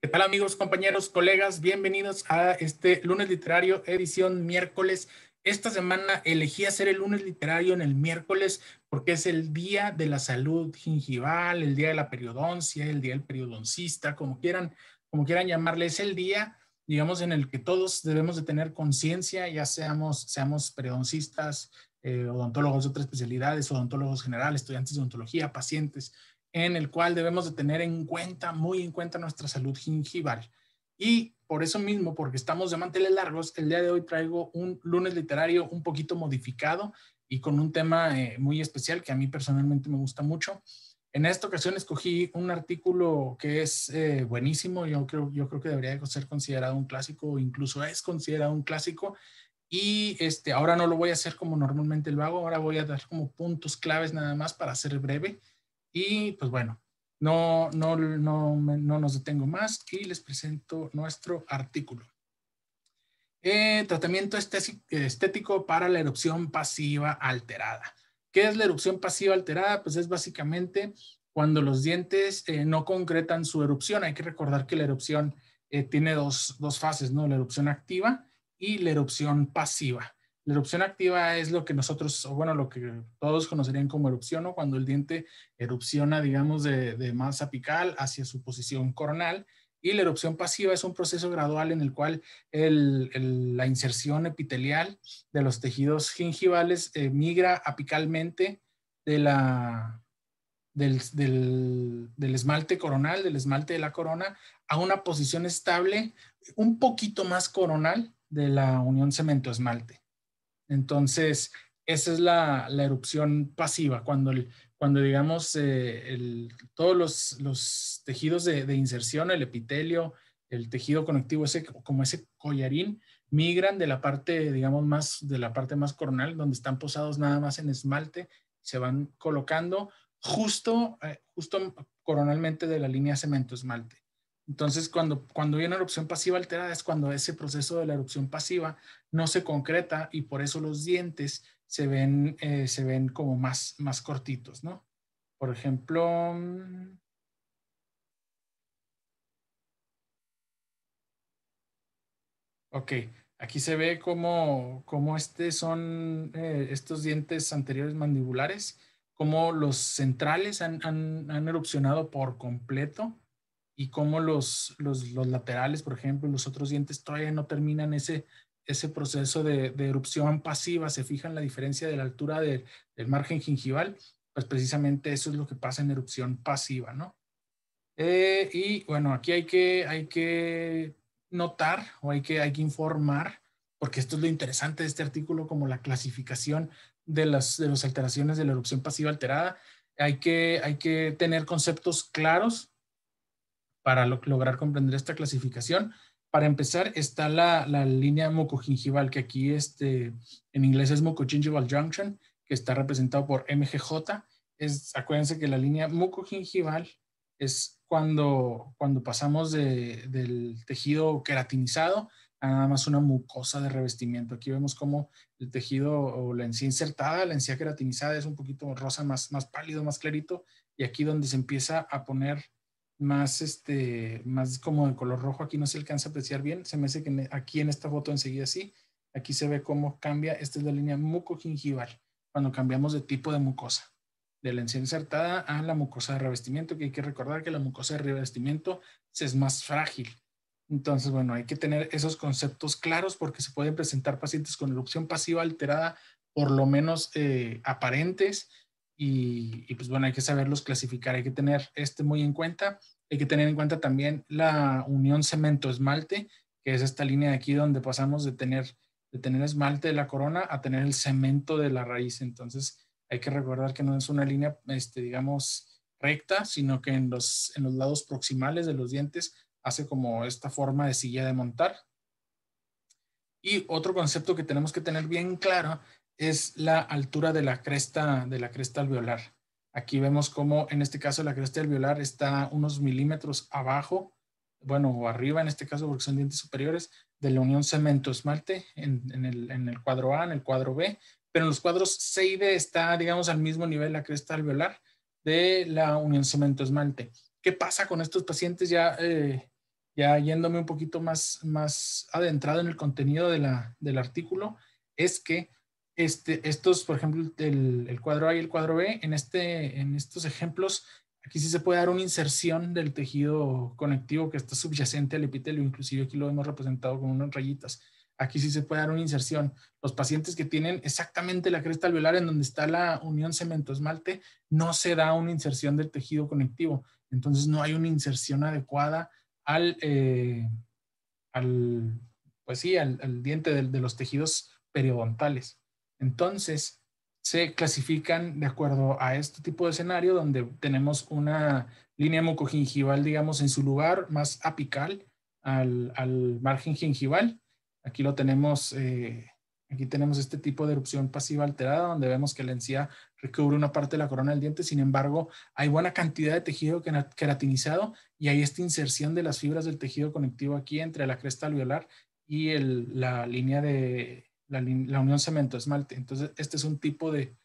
¿Qué tal amigos, compañeros, colegas? Bienvenidos a este lunes literario, edición miércoles. Esta semana elegí hacer el lunes literario en el miércoles porque es el día de la salud gingival, el día de la periodoncia, el día del periodoncista, como quieran llamarle. Es el día, digamos, en el que todos debemos de tener conciencia, ya seamos periodoncistas, odontólogos de otras especialidades, odontólogos generales, estudiantes de odontología, pacientes, en el cual debemos de tener en cuenta, muy en cuenta nuestra salud gingival. Y por eso mismo, porque estamos de manteles largos, el día de hoy traigo un lunes literario un poquito modificado y con un tema muy especial que a mí personalmente me gusta mucho. En esta ocasión escogí un artículo que es buenísimo, yo creo que debería ser considerado un clásico, incluso es considerado un clásico, y ahora no lo voy a hacer como normalmente lo hago, ahora voy a dar como puntos claves nada más para ser breve. Y pues bueno, no nos detengo más y les presento nuestro artículo. Tratamiento estético para la erupción pasiva alterada. ¿Qué es la erupción pasiva alterada? Pues es básicamente cuando los dientes no concretan su erupción. Hay que recordar que la erupción tiene dos fases, ¿no? La erupción activa y la erupción pasiva. La erupción activa es lo que nosotros, o bueno, lo que todos conocerían como erupción, ¿no? Cuando el diente erupciona, digamos, de más apical hacia su posición coronal. Y la erupción pasiva es un proceso gradual en el cual la inserción epitelial de los tejidos gingivales migra apicalmente de del esmalte coronal, del esmalte de la corona, a una posición estable un poquito más coronal de la unión cemento-esmalte. Entonces, esa es la erupción pasiva, cuando digamos, todos los tejidos de inserción, el epitelio, el tejido conectivo, como ese collarín, migran de la parte, digamos, de la parte más coronal, donde están posados nada más en esmalte, se van colocando justo coronalmente de la línea cemento-esmalte. Entonces, cuando hay una erupción pasiva alterada es cuando ese proceso de la erupción pasiva no se concreta y por eso los dientes se ven como más cortitos, ¿no? Por ejemplo, ok, aquí se ve como son estos dientes anteriores mandibulares, como los centrales han erupcionado por completo y como los laterales, por ejemplo, los otros dientes todavía no terminan ese proceso de erupción pasiva. Se fijan la diferencia de la altura del margen gingival, pues precisamente eso es lo que pasa en erupción pasiva, ¿no? Y bueno, aquí hay que notar o hay que informar, porque esto es lo interesante de este artículo, como la clasificación de las alteraciones de la erupción pasiva alterada. Hay que tener conceptos claros para lograr comprender esta clasificación. Para empezar, está la línea mucogingival, que aquí en inglés es mucogingival junction, que está representado por MGJ. Acuérdense que la línea mucogingival es cuando pasamos del tejido queratinizado a nada más una mucosa de revestimiento. Aquí vemos como el tejido o la encía insertada, la encía queratinizada es un poquito rosa, más pálido, más clarito, y aquí donde se empieza a poner más como de color rojo. Aquí no se alcanza a apreciar bien. Se me hace que aquí en esta foto enseguida sí. Aquí se ve cómo cambia. Esta es la línea mucogingival. Cuando cambiamos de tipo de mucosa. De la encía insertada a la mucosa de revestimiento, que hay que recordar que la mucosa de revestimiento es más frágil. Entonces, bueno, hay que tener esos conceptos claros porque se pueden presentar pacientes con erupción pasiva alterada, por lo menos aparentes, y pues bueno, hay que saberlos clasificar, hay que tener muy en cuenta. Hay que tener en cuenta también la unión cemento-esmalte, que es esta línea de aquí donde pasamos de tener esmalte de la corona a tener el cemento de la raíz. Entonces, hay que recordar que no es una línea, digamos, recta, sino que en los lados proximales de los dientes hace como esta forma de silla de montar. Y otro concepto que tenemos que tener bien claro es la altura de la cresta alveolar. Aquí vemos cómo en este caso la cresta alveolar está unos milímetros abajo, bueno, o arriba en este caso porque son dientes superiores, de la unión cemento-esmalte en el cuadro A, en el cuadro B, pero en los cuadros C y D está, digamos, al mismo nivel la cresta alveolar de la unión cemento-esmalte. ¿Qué pasa con estos pacientes ya ya yéndome un poquito más adentrado en el contenido del artículo, es que estos, por ejemplo, el cuadro A y el cuadro B, en estos ejemplos, aquí sí se puede dar una inserción del tejido conectivo que está subyacente al epitelio, inclusive aquí lo hemos representado con unas rayitas. Aquí sí se puede dar una inserción. Los pacientes que tienen exactamente la cresta alveolar en donde está la unión cemento-esmalte, no se da una inserción del tejido conectivo. Entonces no hay una inserción adecuada al pues sí, al diente de los tejidos periodontales. Entonces, se clasifican de acuerdo a este tipo de escenario donde tenemos una línea mucogingival, digamos, en su lugar más apical al margen gingival. Aquí lo tenemos, aquí tenemos este tipo de erupción pasiva alterada donde vemos que la encía recubre una parte de la corona del diente. Sin embargo, hay buena cantidad de tejido queratinizado y hay esta inserción de las fibras del tejido conectivo aquí entre la cresta alveolar y la línea de la unión cemento-esmalte. Entonces, este es un tipo de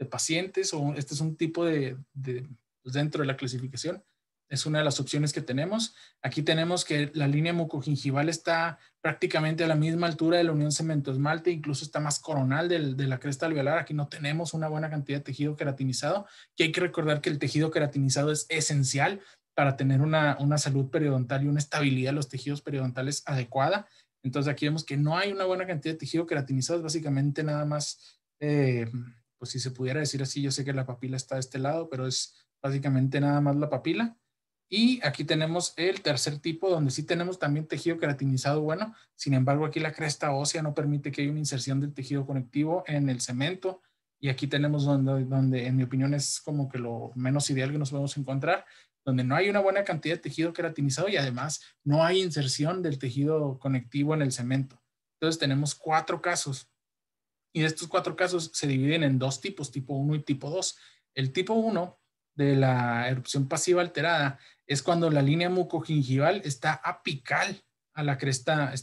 pacientes o este es un tipo pues dentro de la clasificación. Es una de las opciones que tenemos. Aquí tenemos que la línea mucogingival está prácticamente a la misma altura de la unión cemento-esmalte, incluso está más coronal de la cresta alveolar. Aquí no tenemos una buena cantidad de tejido queratinizado, que hay que recordar que el tejido queratinizado es esencial para tener una salud periodontal y una estabilidad de los tejidos periodontales adecuada. Entonces aquí vemos que no hay una buena cantidad de tejido queratinizado, es básicamente nada más, pues si se pudiera decir así, yo sé que la papila está de este lado, pero es básicamente nada más la papila. Y aquí tenemos el tercer tipo, donde sí tenemos también tejido queratinizado bueno. Sin embargo, aquí la cresta ósea no permite que haya una inserción del tejido conectivo en el cemento. Y aquí tenemos donde en mi opinión es como que lo menos ideal que nos podemos encontrar, donde no hay una buena cantidad de tejido queratinizado y además no hay inserción del tejido conectivo en el cemento. Entonces tenemos 4 casos. Y de estos 4 casos se dividen en 2 tipos, tipo 1 y tipo 2. El tipo 1 de la erupción pasiva alterada es cuando la línea mucogingival está apical a la cresta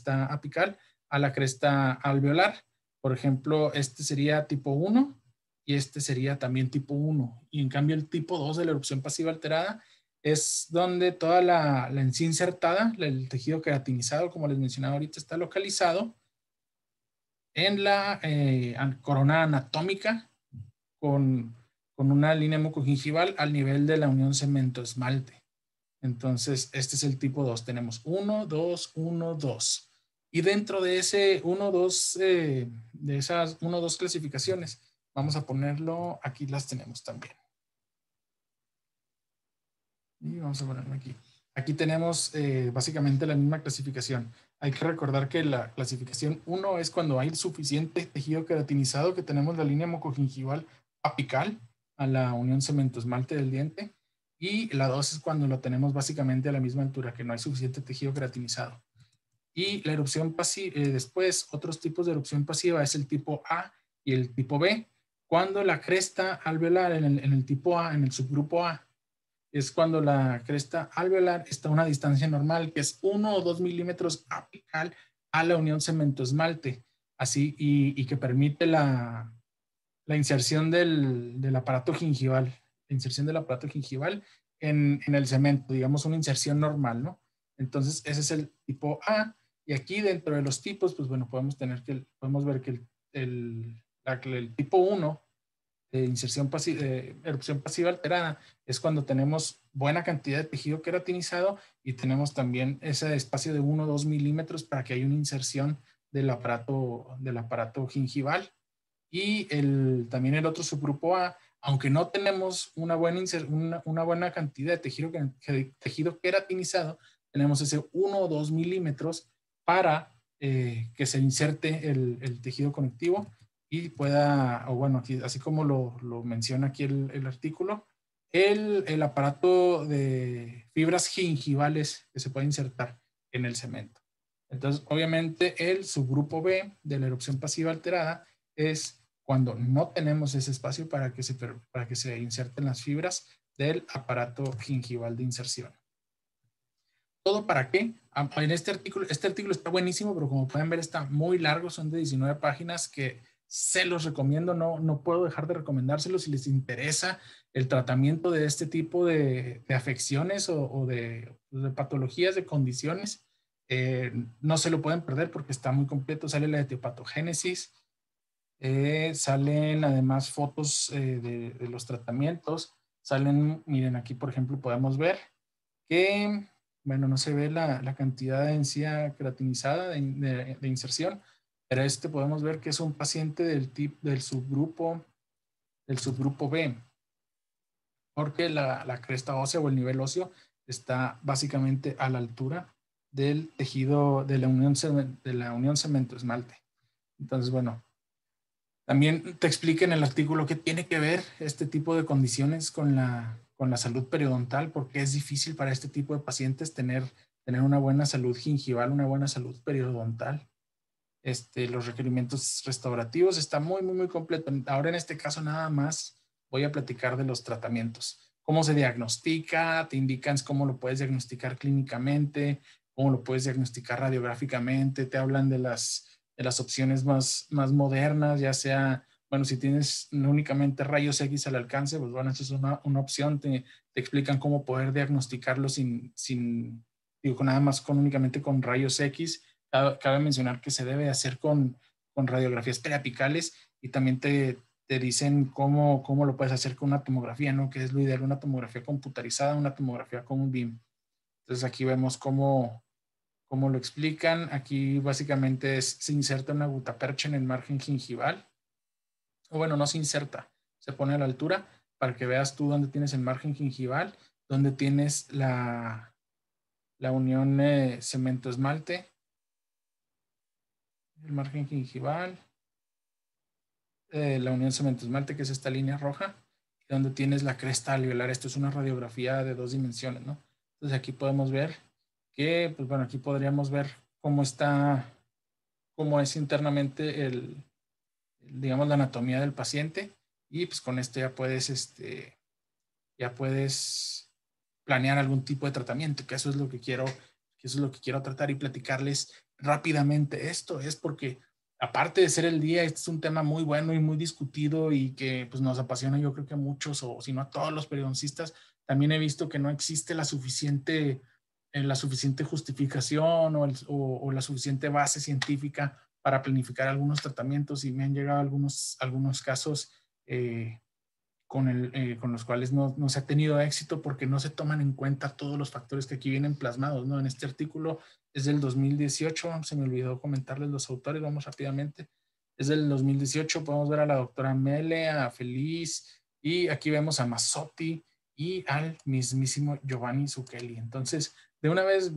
alveolar. Por ejemplo, este sería tipo 1 y este sería también tipo 1. Y en cambio el tipo 2 de la erupción pasiva alterada es donde toda la encía insertada, el tejido queratinizado, como les mencionaba ahorita, está localizado en la corona anatómica con, una línea mucogingival al nivel de la unión cemento-esmalte. Entonces, este es el tipo 2. Tenemos 1, 2, 1, 2. Y dentro de ese 1, 2, de esas 1, 2 clasificaciones, vamos a ponerlo, aquí las tenemos también. Y vamos a ponerlo aquí. Aquí tenemos básicamente la misma clasificación. Hay que recordar que la clasificación 1 es cuando hay suficiente tejido queratinizado, que tenemos la línea mucogingival apical a la unión cemento-esmalte del diente. Y la 2 es cuando lo tenemos básicamente a la misma altura, que no hay suficiente tejido queratinizado. Y la erupción pasiva, después, otros tipos de erupción pasiva es el tipo A y el tipo B. Cuando la cresta alveolar en el tipo A, en el subgrupo A, es cuando la cresta alveolar está a una distancia normal, que es 1 o 2 milímetros apical a la unión cemento-esmalte, así, y que permite la inserción del aparato gingival, la inserción del aparato gingival en el cemento, digamos una inserción normal, ¿no? Entonces, ese es el tipo A, y aquí dentro de los tipos, pues bueno, podemos ver que el tipo 1 de inserción pasiva, erupción pasiva alterada, es cuando tenemos buena cantidad de tejido queratinizado y tenemos también ese espacio de 1 o 2 milímetros para que haya una inserción del aparato gingival. Y también el otro subgrupo A, aunque no tenemos una buena cantidad de tejido queratinizado, tenemos ese 1 o 2 milímetros para que se inserte el tejido conectivo y pueda, o bueno, aquí, así como lo menciona aquí el artículo, el aparato de fibras gingivales que se puede insertar en el cemento. Entonces, obviamente, el subgrupo B de la erupción pasiva alterada es cuando no tenemos ese espacio para que se inserten las fibras del aparato gingival de inserción. ¿Todo para qué? En este artículo está buenísimo, pero como pueden ver está muy largo, son de 19 páginas que se los recomiendo, no puedo dejar de recomendárselos si les interesa el tratamiento de este tipo de afecciones o de patologías, de condiciones, no se lo pueden perder porque está muy completo. Sale la etiopatogénesis, salen además fotos de los tratamientos, salen, miren aquí por ejemplo podemos ver que, bueno, no se ve la cantidad de encía creatinizada de inserción, pero podemos ver que es un paciente del subgrupo B, porque la cresta ósea o el nivel óseo está básicamente a la altura del tejido de la unión cemento-esmalte. Entonces, bueno, también te explica en el artículo qué tiene que ver este tipo de condiciones con la salud periodontal, porque es difícil para este tipo de pacientes tener una buena salud gingival, una buena salud periodontal. Los requerimientos restaurativos está muy, muy, muy completo. Ahora en este caso nada más voy a platicar de los tratamientos. ¿Cómo se diagnostica? Te indican cómo lo puedes diagnosticar clínicamente, cómo lo puedes diagnosticar radiográficamente, te hablan de las opciones más modernas, ya sea, bueno, si tienes no únicamente rayos X al alcance, pues bueno, esa es una opción, te explican cómo poder diagnosticarlo digo, nada más únicamente con rayos X. Cabe mencionar que se debe hacer con radiografías periapicales y también te dicen cómo lo puedes hacer con una tomografía, ¿no? Que es lo ideal, una tomografía computarizada, una tomografía con un BIM. Entonces aquí vemos cómo lo explican. Aquí básicamente se inserta una gutapercha en el margen gingival. O bueno, no se inserta, se pone a la altura para que veas tú dónde tienes el margen gingival, dónde tienes la unión cemento-esmalte, el margen gingival, la unión cemento-esmalte, que es esta línea roja, donde tienes la cresta alveolar. Esto es una radiografía de 2 dimensiones, ¿no? Entonces aquí podemos ver que, pues bueno, aquí podríamos ver cómo es internamente digamos, la anatomía del paciente, y pues con esto ya puedes planear algún tipo de tratamiento, que eso es lo que quiero tratar y platicarles rápidamente. Esto es porque, aparte de ser el día, este es un tema muy bueno y muy discutido y que pues, nos apasiona, yo creo que a muchos, o si no a todos los periodoncistas. También he visto que no existe la suficiente justificación o la suficiente base científica para planificar algunos tratamientos, y me han llegado algunos casos con los cuales no se ha tenido éxito porque no se toman en cuenta todos los factores que aquí vienen plasmados, ¿no? En este artículo es del 2018, se me olvidó comentarles los autores, vamos rápidamente. Es del 2018, podemos ver a la doctora Mele, a Feliz, y aquí vemos a Mazzotti y al mismísimo Giovanni Zucchelli. Entonces, de una vez,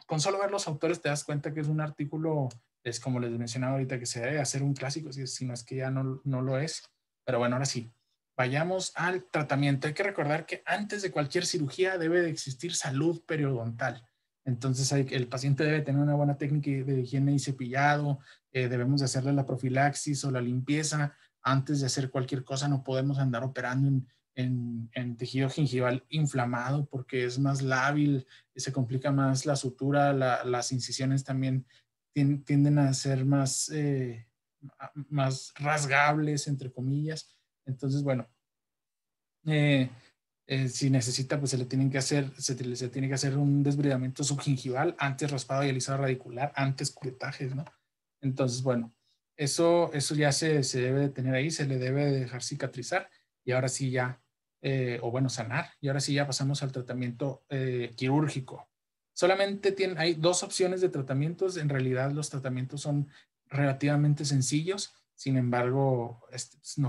con solo ver los autores te das cuenta que es un artículo, es como les mencionaba ahorita, que se debe hacer un clásico, si no es que ya no lo es. Pero bueno, ahora sí, vayamos al tratamiento. Hay que recordar que antes de cualquier cirugía debe de existir salud periodontal. Entonces el paciente debe tener una buena técnica de higiene y cepillado, debemos de hacerle la profilaxis o la limpieza. Antes de hacer cualquier cosa no podemos andar operando en tejido gingival inflamado porque es más lábil, se complica más la sutura, las incisiones también tienden a ser más rasgables, entre comillas. Entonces, bueno, si necesita, pues se tiene que hacer un desbridamiento subgingival, antes raspado y alisado radicular, antes curetajes, ¿no? Entonces, bueno, eso ya se debe de tener ahí, se le debe de dejar cicatrizar, y ahora sí ya, o bueno, sanar, y ahora sí ya pasamos al tratamiento quirúrgico. Solamente hay 2 opciones de tratamientos. En realidad los tratamientos son relativamente sencillos. Sin embargo,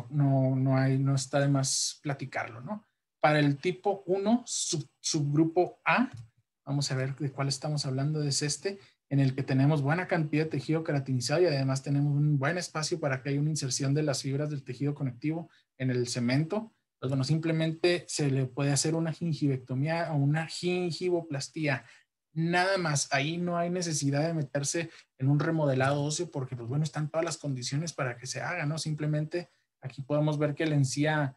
no está de más platicarlo, ¿no? Para el tipo 1, subgrupo A, vamos a ver de cuál estamos hablando, es en el que tenemos buena cantidad de tejido queratinizado y además tenemos un buen espacio para que haya una inserción de las fibras del tejido conectivo en el cemento. Pues bueno, simplemente se le puede hacer una gingivectomía o una gingivoplastía. Nada más, ahí no hay necesidad de meterse en un remodelado óseo porque, pues bueno, están todas las condiciones para que se haga, ¿no? Simplemente aquí podemos ver que la encía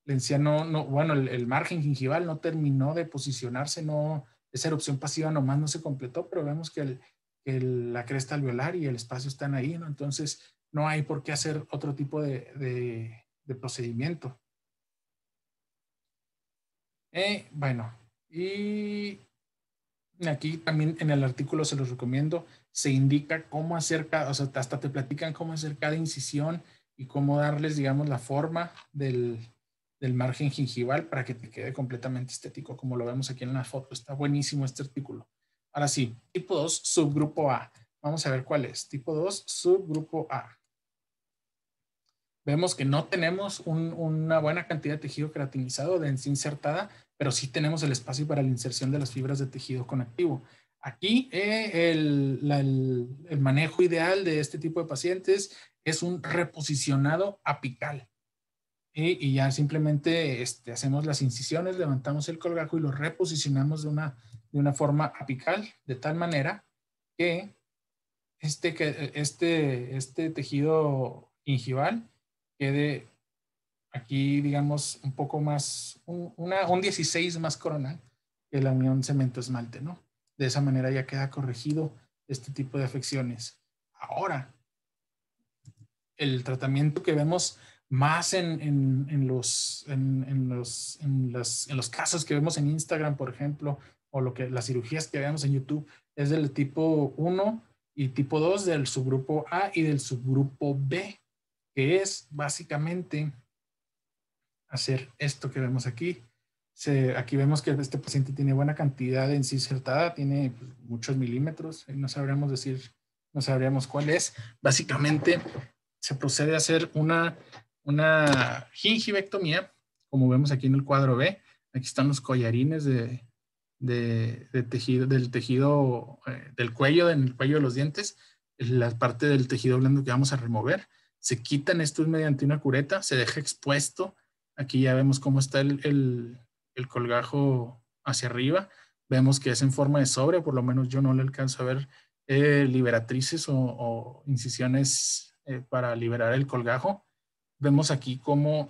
bueno, el margen gingival no terminó de posicionarse, esa erupción pasiva nomás no se completó, pero vemos que la cresta alveolar y el espacio están ahí, ¿no? Entonces, no hay por qué hacer otro tipo de procedimiento. Bueno, y aquí también en el artículo se los recomiendo, se indica cómo hacer cada, o sea, hasta te platican cómo hacer cada incisión y cómo darles, digamos, la forma del margen gingival para que te quede completamente estético, como lo vemos aquí en la foto. Está buenísimo este artículo. Ahora sí, tipo 2, subgrupo A. Vamos a ver cuál es. Tipo 2, subgrupo A. Vemos que no tenemos una buena cantidad de tejido queratinizado de encía insertada, pero sí tenemos el espacio para la inserción de las fibras de tejido conectivo. Aquí el manejo ideal de este tipo de pacientes es un reposicionado apical. Y ya simplemente hacemos las incisiones, levantamos el colgajo y lo reposicionamos de una forma apical, de tal manera que este tejido gingival quede aquí, digamos, un poco más, un 16 más coronal que la unión cemento-esmalte, ¿no? De esa manera ya queda corregido este tipo de afecciones. Ahora, el tratamiento que vemos más en los casos que vemos en Instagram, por ejemplo, o las cirugías que vemos en YouTube, es del tipo 1 y tipo 2 del subgrupo A y del subgrupo B, que es básicamente hacer esto que vemos aquí. Aquí vemos que este paciente tiene buena cantidad de encía insertada, tiene muchos milímetros, no sabríamos decir, no sabríamos cuál es. Básicamente se procede a hacer una gingivectomía, como vemos aquí en el cuadro B. Aquí están los collarines de tejido, del tejido del cuello, en el cuello de los dientes, la parte del tejido blando que vamos a remover. Se quitan estos mediante una cureta, se deja expuesto. Aquí ya vemos cómo está el colgajo hacia arriba. Vemos que es en forma de sobre, por lo menos yo no le alcanzo a ver liberatrices o incisiones para liberar el colgajo. Vemos aquí cómo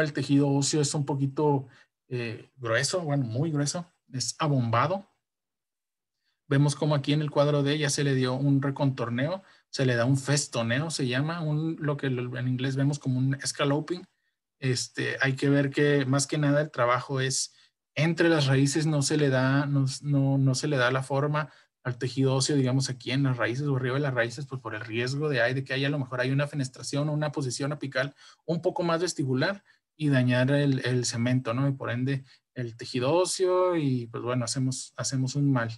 el tejido óseo es un poquito grueso, bueno, muy grueso, es abombado. Vemos como aquí en el cuadro D ya se le dio un recontorneo, se le da un festoneo, se llama, lo que en inglés vemos como un scalloping. Hay que ver que más que nada el trabajo es entre las raíces, no se le da la forma al tejido óseo, digamos aquí en las raíces o arriba de las raíces, pues por el riesgo de que haya a lo mejor hay una fenestración o una posición apical un poco más vestibular y dañar el cemento, ¿no? Y por ende el tejido óseo y pues bueno, hacemos un mal.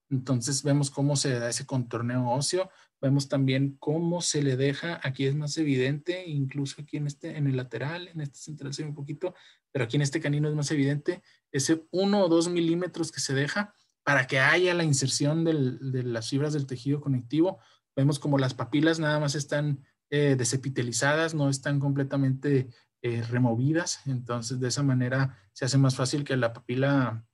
Entonces vemos cómo se da ese contorneo óseo, vemos también cómo se le deja, aquí es más evidente, incluso aquí en el lateral, en este central se ve un poquito, pero aquí en este canino es más evidente, ese 1 o 2 milímetros que se deja para que haya la inserción de las fibras del tejido conectivo. Vemos como las papilas nada más están desepitelizadas, no están completamente removidas, entonces de esa manera se hace más fácil que la papila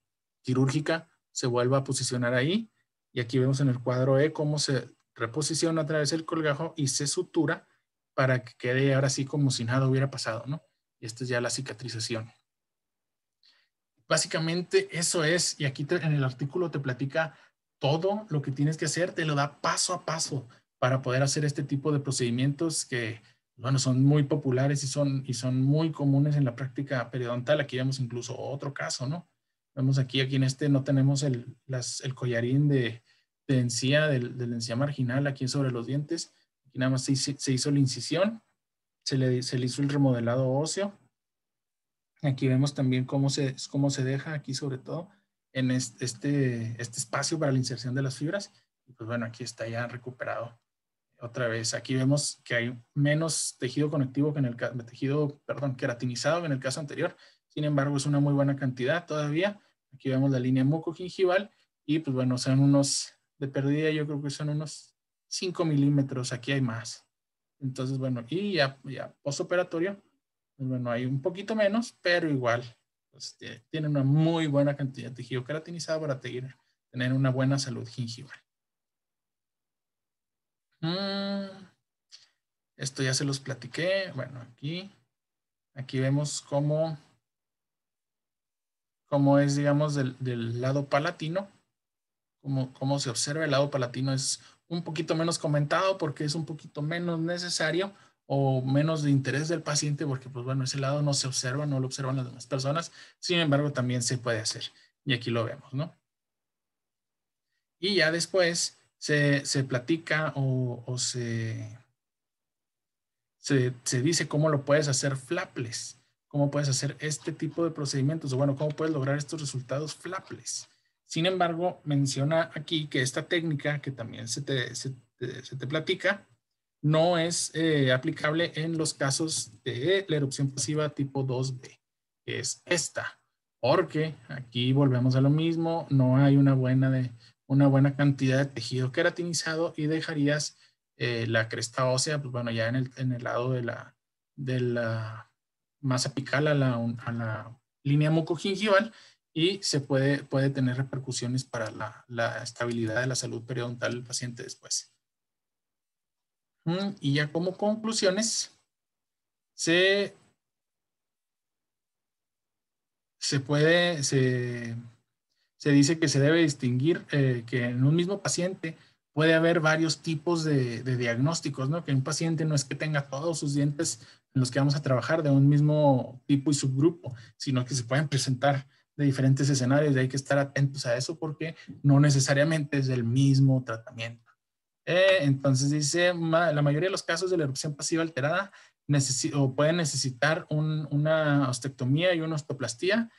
quirúrgica se vuelva a posicionar ahí. Y aquí vemos en el cuadro E cómo se reposiciona a través del colgajo y se sutura para que quede ahora sí como si nada hubiera pasado, ¿no? Y esta es ya la cicatrización. Básicamente eso es, y aquí en el artículo te platica todo lo que tienes que hacer, te lo da paso a paso para poder hacer este tipo de procedimientos que, bueno, son muy populares y son muy comunes en la práctica periodontal. Aquí vemos incluso otro caso, ¿no? Vemos aquí en este no tenemos el collarín de encía, de la encía marginal aquí sobre los dientes. Aquí nada más se hizo la incisión, se le hizo el remodelado óseo. Aquí vemos también cómo se deja aquí sobre todo en este espacio para la inserción de las fibras. Y pues bueno, aquí está ya recuperado otra vez. Aquí vemos que hay menos tejido conectivo que en el queratinizado que en el caso anterior. Sin embargo, es una muy buena cantidad todavía. Aquí vemos la línea mucogingival y pues bueno, son unos de pérdida, yo creo que son unos 5 milímetros. Aquí hay más. Entonces, bueno, y ya postoperatorio, pues bueno, hay un poquito menos, pero igual pues, tiene una muy buena cantidad de tejido queratinizado para tener una buena salud gingival. Esto ya se los platiqué. Bueno, aquí vemos cómo es, digamos, del lado palatino, cómo se observa. El lado palatino es un poquito menos comentado porque es un poquito menos necesario o menos de interés del paciente, porque pues bueno, ese lado no se observa, no lo observan las demás personas. Sin embargo, también se puede hacer. Y aquí lo vemos, ¿no? Y ya después se platica o se dice cómo lo puedes hacer flapless, cómo puedes hacer este tipo de procedimientos, o bueno, cómo puedes lograr estos resultados flapless. Sin embargo, menciona aquí que esta técnica, que también se te platica, no es aplicable en los casos de la erupción pasiva tipo 2B, que es esta, porque aquí volvemos a lo mismo, no hay una buena cantidad de tejido queratinizado y dejarías la cresta ósea, pues bueno, ya en el lado de la masa apical a la línea mucogingival, y puede tener repercusiones para la estabilidad de la salud periodontal del paciente después. Y ya como conclusiones, se dice que se debe distinguir que en un mismo paciente puede haber varios tipos de diagnósticos, ¿no? Que un paciente no es que tenga todos sus dientes en los que vamos a trabajar de un mismo tipo y subgrupo, sino que se pueden presentar de diferentes escenarios y hay que estar atentos a eso porque no necesariamente es el mismo tratamiento. Entonces dice, la mayoría de los casos de la erupción pasiva alterada pueden necesitar una ostectomía y una osteoplastía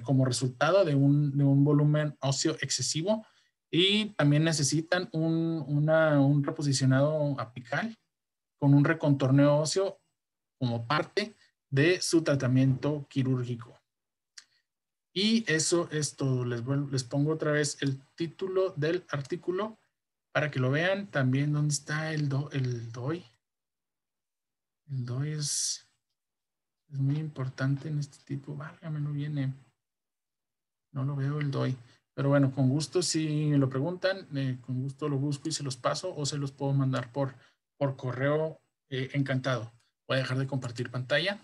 como resultado de un volumen óseo excesivo, y también necesitan un reposicionado apical con un recontorneo óseo como parte de su tratamiento quirúrgico. Y eso es todo. Les pongo otra vez el título del artículo para que lo vean. También dónde está el DOI. El DOI es muy importante en este tipo. Válgame, no viene. No lo veo el DOI. Pero bueno, con gusto, si me lo preguntan, con gusto lo busco y se los paso, o se los puedo mandar por correo. Encantado. Voy a dejar de compartir pantalla.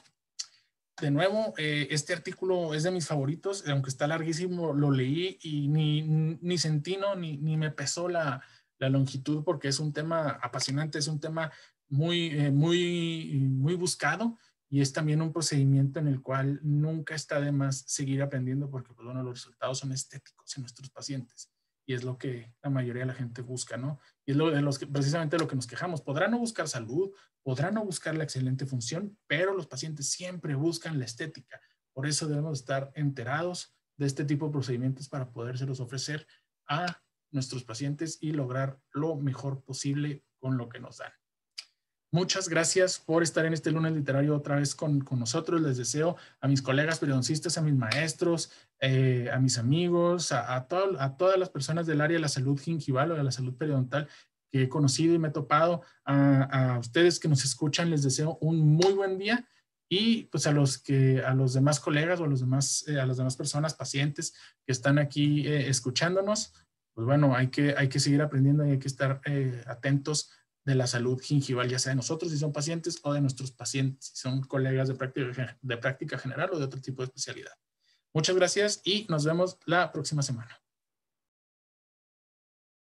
De nuevo, este artículo es de mis favoritos, aunque está larguísimo, lo leí y ni sentí, ¿no? ni me pesó la longitud, porque es un tema apasionante, es un tema muy buscado, y es también un procedimiento en el cual nunca está de más seguir aprendiendo, porque pues, bueno, los resultados son estéticos en nuestros pacientes y es lo que la mayoría de la gente busca, ¿no? Y es precisamente lo que nos quejamos. Podrán no buscar salud, podrán no buscar la excelente función, pero los pacientes siempre buscan la estética. Por eso debemos estar enterados de este tipo de procedimientos para podérselos ofrecer a nuestros pacientes y lograr lo mejor posible con lo que nos dan. Muchas gracias por estar en este lunes literario otra vez con nosotros. Les deseo a mis colegas periodoncistas, a mis maestros, a mis amigos, a todas las personas del área de la salud gingival o de la salud periodontal que he conocido y me he topado, a ustedes que nos escuchan, les deseo un muy buen día, y pues a los demás colegas o a las demás personas, pacientes que están aquí escuchándonos, pues bueno, hay que seguir aprendiendo y hay que estar atentos de la salud gingival, ya sea de nosotros si son pacientes o de nuestros pacientes si son colegas de práctica general o de otro tipo de especialidad. Muchas gracias y nos vemos la próxima semana.